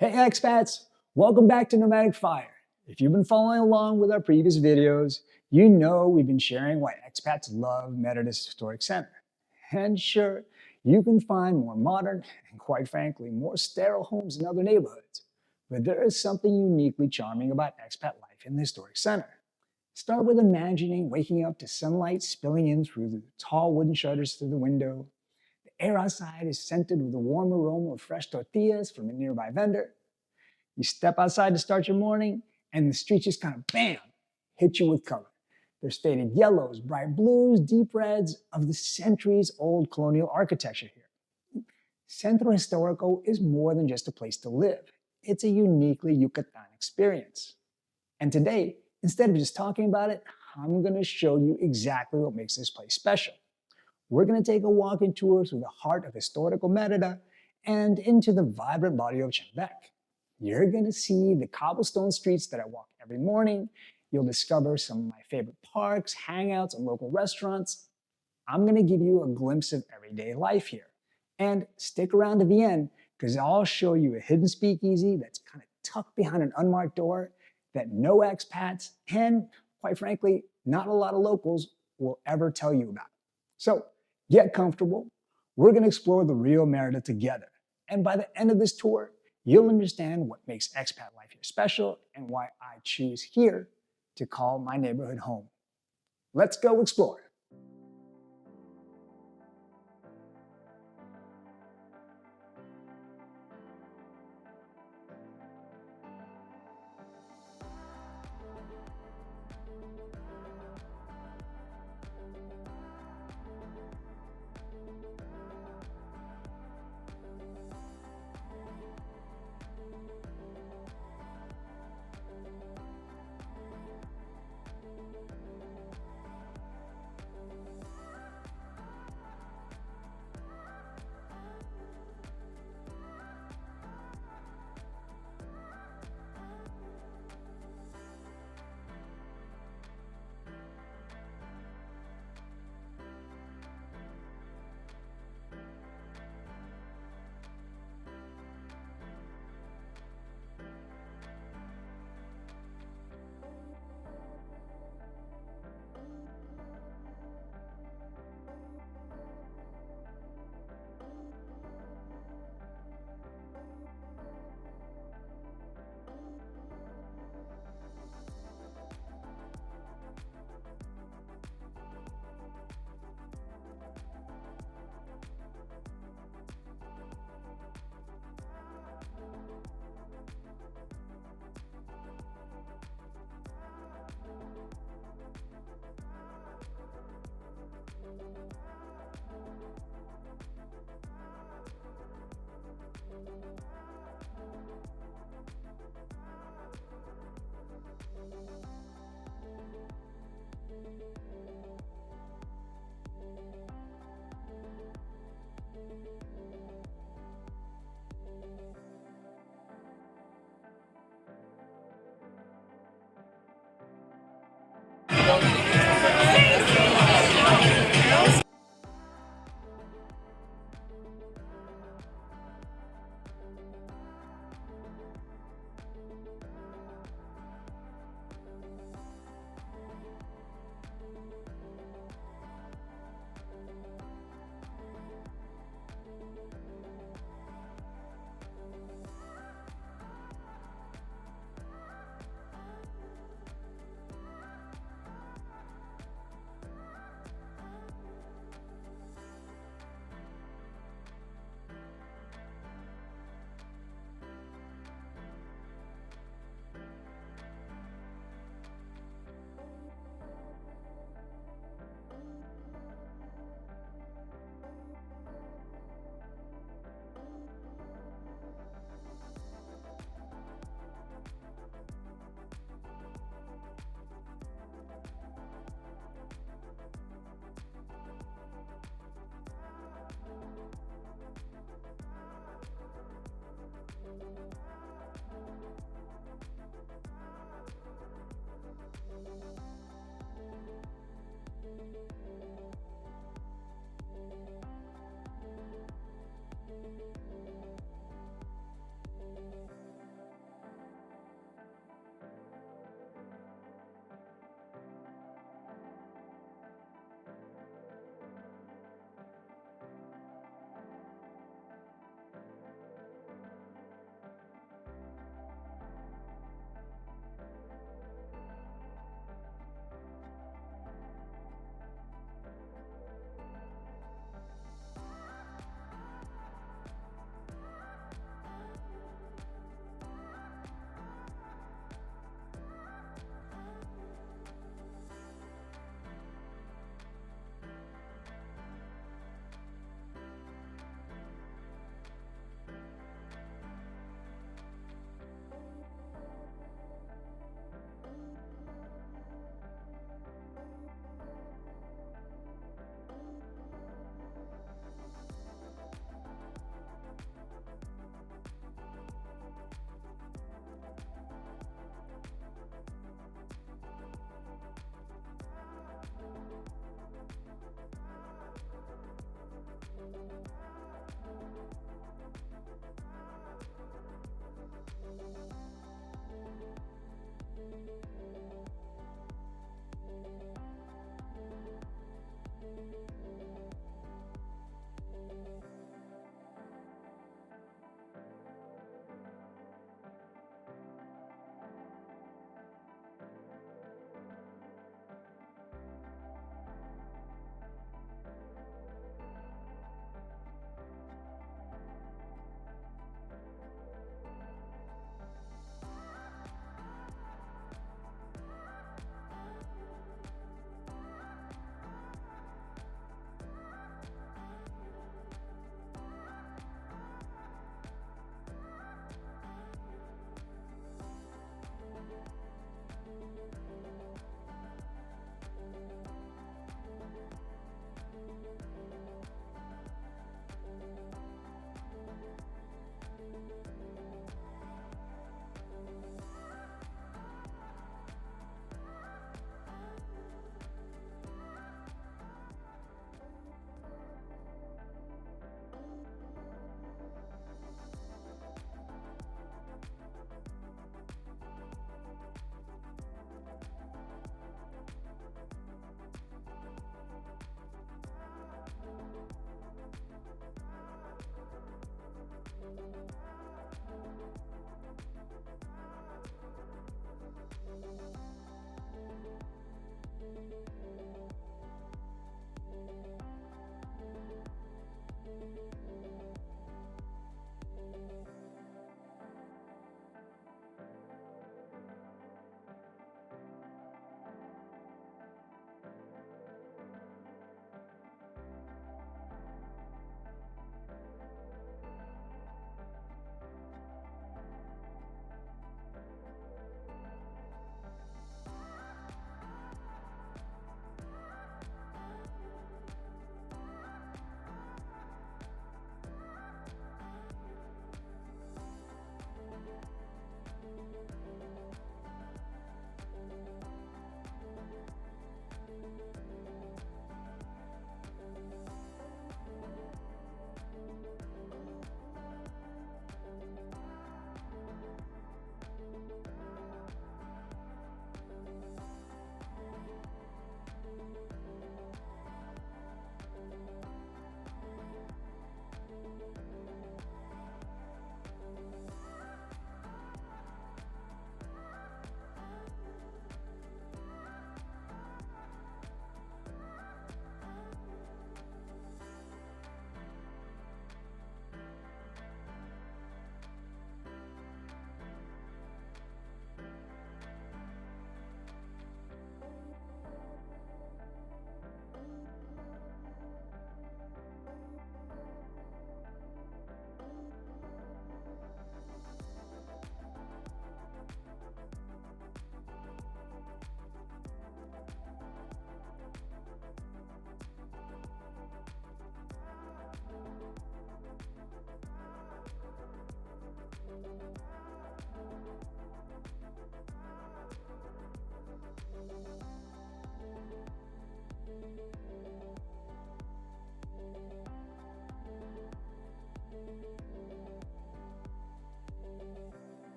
Hey expats, welcome back to Nomadic Fire. If you've been following along with our previous videos, you know we've been sharing why expats love Merida's Historic Center. And sure, you can find more modern and quite frankly, more sterile homes in other neighborhoods. But there is something uniquely charming about expat life in the Historic Center. Start with imagining waking up to sunlight spilling in through the tall wooden shutters through the window. The air outside is scented with the warm aroma of fresh tortillas from a nearby vendor. You step outside to start your morning, and the streets just kind of bam, hit you with color. There's faded yellows, bright blues, deep reds of the centuries old colonial architecture here. Centro Historico is more than just a place to live. It's a uniquely Yucatan experience. And today, instead of just talking about it, I'm going to show you exactly what makes this place special. We're going to take a walking tour through the heart of historical Merida and into the vibrant barrio of Chembec. You're going to see the cobblestone streets that I walk every morning. You'll discover some of my favorite parks, hangouts, and local restaurants. I'm going to give you a glimpse of everyday life here. And stick around to the end, because I'll show you a hidden speakeasy that's kind of tucked behind an unmarked door that no expats and, quite frankly, not a lot of locals will ever tell you about. So get comfortable. We're going to explore the real Merida together. And by the end of this tour, you'll understand what makes expat life here special and why I choose here to call my neighborhood home. Let's go explore.